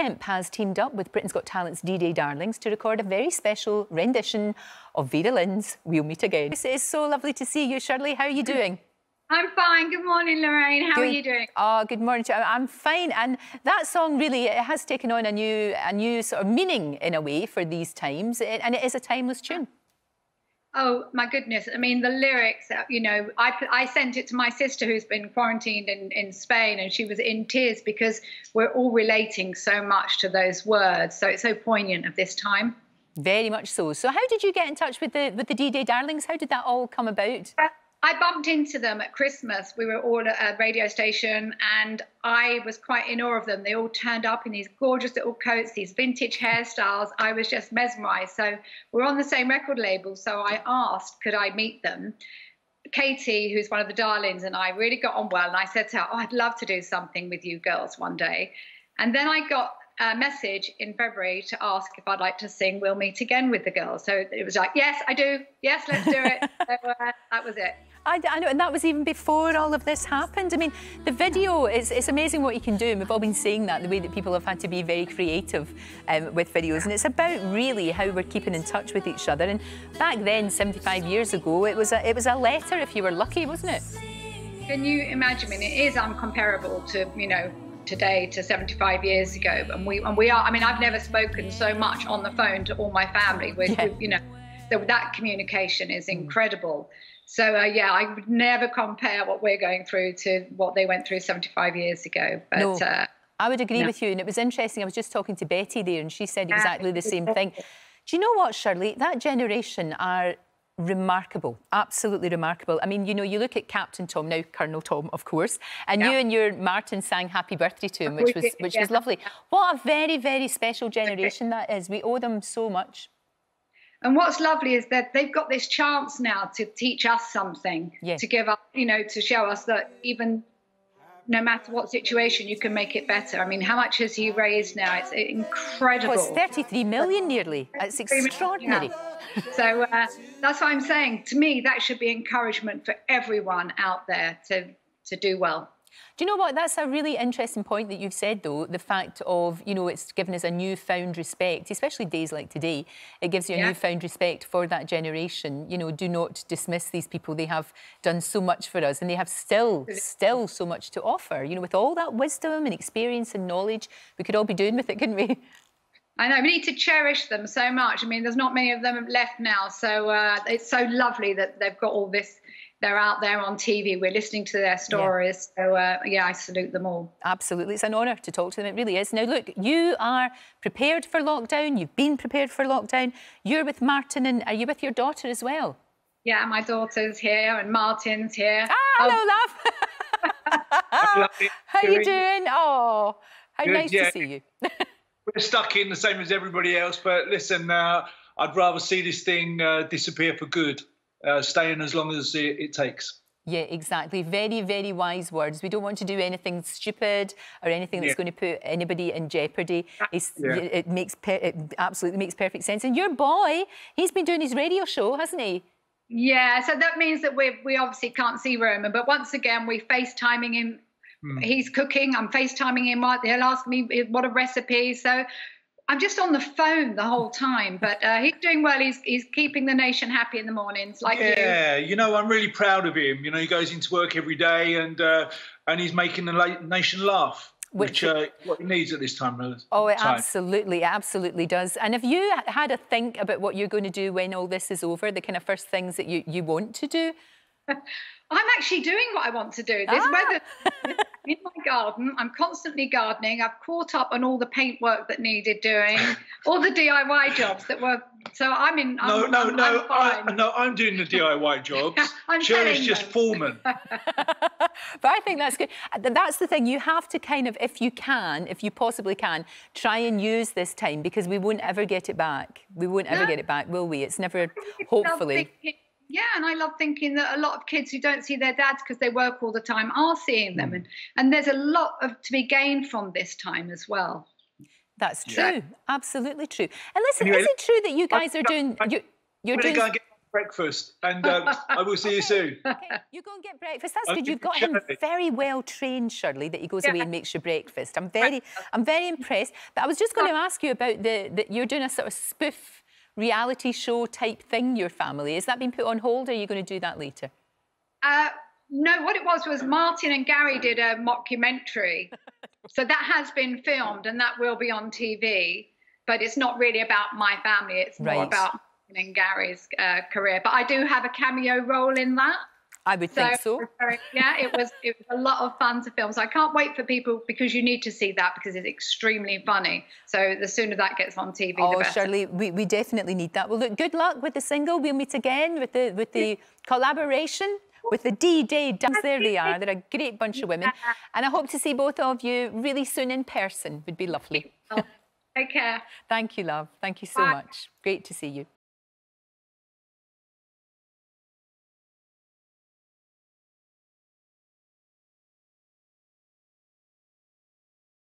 Kemp has teamed up with Britain's Got Talent's D-Day Darlings to record a very special rendition of Vera Lynn's We'll Meet Again. It is so lovely to see you, Shirlie. How are you doing? I'm fine. Good morning, Lorraine. How are you doing? Oh, good morning to you. I'm fine. And that song really, it has taken on a new sort of meaning in a way for these times, and it is a timeless tune. Oh, my goodness. I mean, the lyrics, you know, I sent it to my sister who's been quarantined in Spain, and she was in tears because we're all relating so much to those words. So it's so poignant of this time. Very much so. So how did you get in touch with the D-Day Darlings? How did that all come about? I bumped into them at Christmas. We were all at a radio station and I was quite in awe of them. They all turned up in these gorgeous little coats, these vintage hairstyles. I was just mesmerised. So we're on the same record label. So I asked, could I meet them? Katie, who's one of the darlings, and I really got on well. And I said to her, oh, I'd love to do something with you girls one day. And then I got a message in February to ask if I'd like to sing We'll Meet Again with the girls. So it was like, yes, I do. Yes, let's do it. So that was it. I know, and that was even before all of this happened. I mean, the video, it's amazing what you can do, and we've all been saying that, the way that people have had to be very creative with videos, and it's about really how we're keeping in touch with each other. And back then, 75 years ago, it was a letter if you were lucky, wasn't it? Can you imagine? I mean, it is uncomparable to, you know, today to 75 years ago, and we are. I mean, I've never spoken so much on the phone to all my family. You know, so that communication is incredible. So, yeah, I would never compare what we're going through to what they went through 75 years ago. But, no, I would agree with you. And it was interesting. I was just talking to Betty there and she said exactly the same thing. Do you know what, Shirlie? That generation are remarkable, absolutely remarkable. I mean, you know, you look at Captain Tom, now Colonel Tom, of course, and you and your Martin sang Happy Birthday to him, which was lovely. What a very, very special generation that is. We owe them so much. And what's lovely is that they've got this chance now to teach us something, to give up, you know, to show us that even no matter what situation, you can make it better. I mean, how much has he raised now? It's incredible. Well, it's 33 million nearly. It's extraordinary. Yeah. So that's what I'm saying. To me, that should be encouragement for everyone out there to do well. Do you know what? That's a really interesting point that you've said, though, the fact of, you know, it's given us a newfound respect, especially days like today. It gives you a newfound respect for that generation. You know, do not dismiss these people. They have done so much for us and they have still so much to offer. You know, with all that wisdom and experience and knowledge, we could all be doing with it, couldn't we? I know, we need to cherish them so much. I mean, there's not many of them left now. So it's so lovely that they've got all this. They're out there on TV. We're listening to their stories. So, yeah, I salute them all. Absolutely. It's an honour to talk to them. It really is. Now, look, you are prepared for lockdown. You've been prepared for lockdown. You're with Martin, and are you with your daughter as well? Yeah, my daughter's here and Martin's here. Ah, hello, love. How are you doing? Oh, how nice to see you. We're stuck in the same as everybody else, but listen, I'd rather see this thing disappear for good. Staying as long as it takes. Yeah, exactly. Very, very wise words. We don't want to do anything stupid or anything that's going to put anybody in jeopardy. It absolutely makes perfect sense. And your boy, he's been doing his radio show, hasn't he? Yeah, so that means that we obviously can't see Roman, but once again, we're FaceTiming him. He's cooking, I'm FaceTiming him. He'll ask me what a recipe. So I'm just on the phone the whole time, but he's doing well. He's keeping the nation happy in the mornings, like you. Yeah, you know, I'm really proud of him. You know, he goes into work every day and he's making the nation laugh, which what he needs at this time. Oh, it absolutely does. And have you had a think about what you're going to do when all this is over, the kind of first things that you want to do? I'm actually doing what I want to do. This weather in my garden. I'm constantly gardening. I've caught up on all the paintwork that needed doing, all the DIY jobs that were. So I'm in. I'm doing the DIY jobs. Shirlie's just foreman. But I think that's good. That's the thing. You have to kind of, if you possibly can, try and use this time because we won't ever get it back. We won't ever get it back, will we? It's never, hopefully. Yeah, and I love thinking that a lot of kids who don't see their dads because they work all the time are seeing them. And there's a lot to be gained from this time as well. That's true. Absolutely true. And listen, is it true that you guys are doing... You're doing... breakfast, and I will see you soon. Okay, you go and get breakfast. That's good. You've got him very well trained, Shirley, that he goes away and makes your breakfast. I'm very impressed. But I was just going to ask you about you're doing a sort of spoof reality show type thing, your family. Has that been put on hold, or are you going to do that later? No, what it was Martin and Gary did a mockumentary. So that has been filmed and that will be on TV. But it's not really about my family. It's more about Martin and Gary's career. But I do have a cameo role in that. I would think so. Yeah, it was a lot of fun to film. So I can't wait for people, because you need to see that because it's extremely funny. So the sooner that gets on TV, the better. Shirley, we definitely need that. Well, look, good luck with the single. We'll meet again with the collaboration. With the D-Day dance. There they are. They're a great bunch of women. And I hope to see both of you really soon in person. Would be lovely. Take care. Thank you, love. Thank you so much. Great to see you.